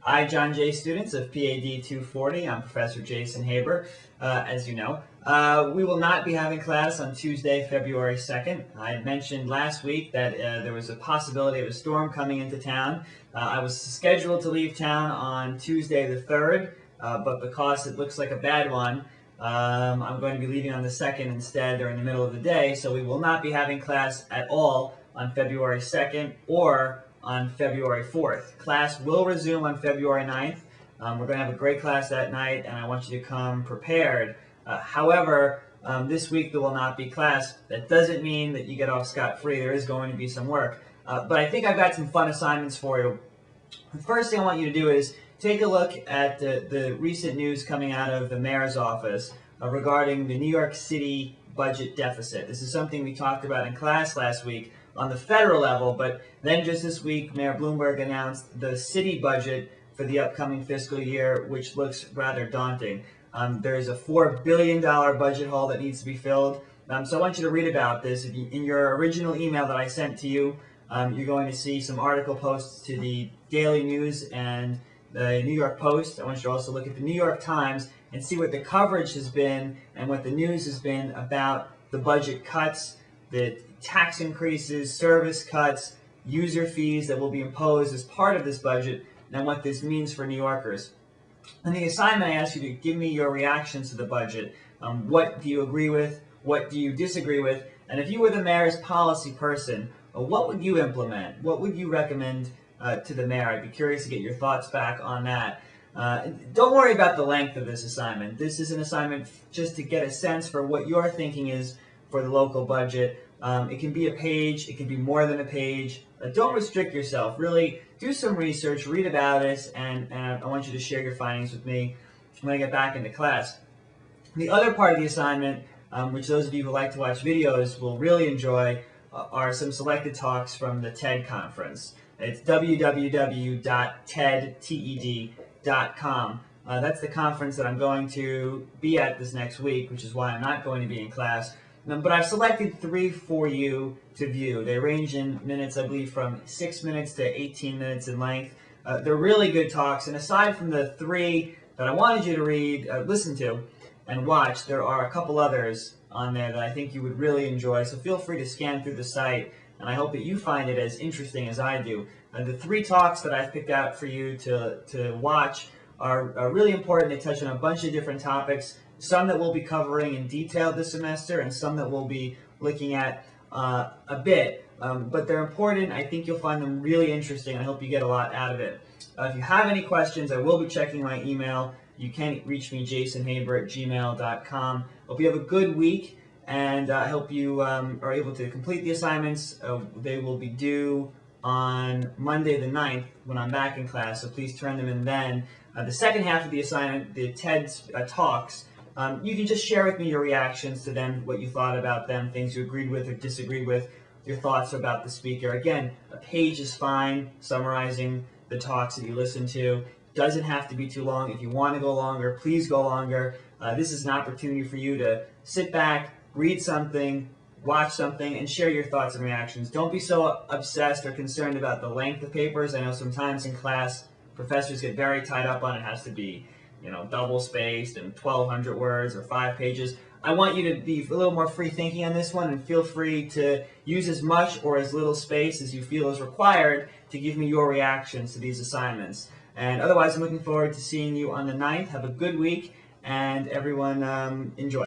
Hi, John Jay students of PAD 240. I'm Professor Jason Haber, as you know. We will not be having class on Tuesday, February 2nd. I had mentioned last week that there was a possibility of a storm coming into town. I was scheduled to leave town on Tuesday the 3rd, but because it looks like a bad one, I'm going to be leaving on the 2nd instead during the middle of the day, so we will not be having class at all on February 2nd or on February 4th. Class will resume on February 9th. We're going to have a great class that night, and I want you to come prepared. However, this week there will not be class. That doesn't mean that you get off scot-free. There is going to be some work. But I think I've got some fun assignments for you. The first thing I want you to do is take a look at the recent news coming out of the mayor's office regarding the New York City budget deficit. This is something we talked about in class last week on the federal level, but then just this week, Mayor Bloomberg announced the city budget for the upcoming fiscal year, which looks rather daunting. There is a $4 billion budget hole that needs to be filled. So I want you to read about this. In your original email that I sent to you, you're going to see some article posts to the Daily News and the New York Post. I want you to also look at the New York Times and see what the coverage has been and what the news has been about the budget cuts, the tax increases, service cuts, user fees that will be imposed as part of this budget, and what this means for New Yorkers. In the assignment, I asked you to give me your reactions to the budget. What do you agree with? What do you disagree with? And if you were the mayor's policy person, what would you implement? What would you recommend to the mayor? I'd be curious to get your thoughts back on that. Don't worry about the length of this assignment. This is an assignment just to get a sense for what your thinking is for the local budget. It can be a page, it can be more than a page. Don't restrict yourself. Really do some research, read about it, and I want you to share your findings with me when I get back into class. The other part of the assignment, which those of you who like to watch videos will really enjoy, are some selected talks from the TED conference. It's www.ted.com. That's the conference that I'm going to be at this next week, which is why I'm not going to be in class. But I've selected 3 for you to view. They range in minutes, I believe, from 6 minutes to 18 minutes in length. They're really good talks, and aside from the 3 that I wanted you to read, listen to, and watch, there are a couple others on there that I think you would really enjoy, so feel free to scan through the site, and I hope that you find it as interesting as I do. The 3 talks that I've picked out for you to watch are really important. They touch on a bunch of different topics, some that we'll be covering in detail this semester and some that we'll be looking at a bit. But they're important. I think you'll find them really interesting. I hope you get a lot out of it. If you have any questions, I will be checking my email. You can reach me, jasonhaber@gmail.com. Hope you have a good week, and I hope you are able to complete the assignments. They will be due on Monday the 9th when I'm back in class, so please turn them in then. The second half of the assignment, the TED Talks, you can just share with me your reactions to them, what you thought about them, things you agreed with or disagreed with, your thoughts about the speaker. Again, a page is fine summarizing the talks that you listen to. Doesn't have to be too long. If you want to go longer, please go longer. This is an opportunity for you to sit back, read something, watch something, and share your thoughts and reactions. Don't be so obsessed or concerned about the length of papers. I know sometimes in class, professors get very tied up on it. It has to be, double spaced and 1,200 words or 5 pages. I want you to be a little more free thinking on this one, and feel free to use as much or as little space as you feel is required to give me your reactions to these assignments. And otherwise, I'm looking forward to seeing you on the 9th. Have a good week, and everyone enjoy.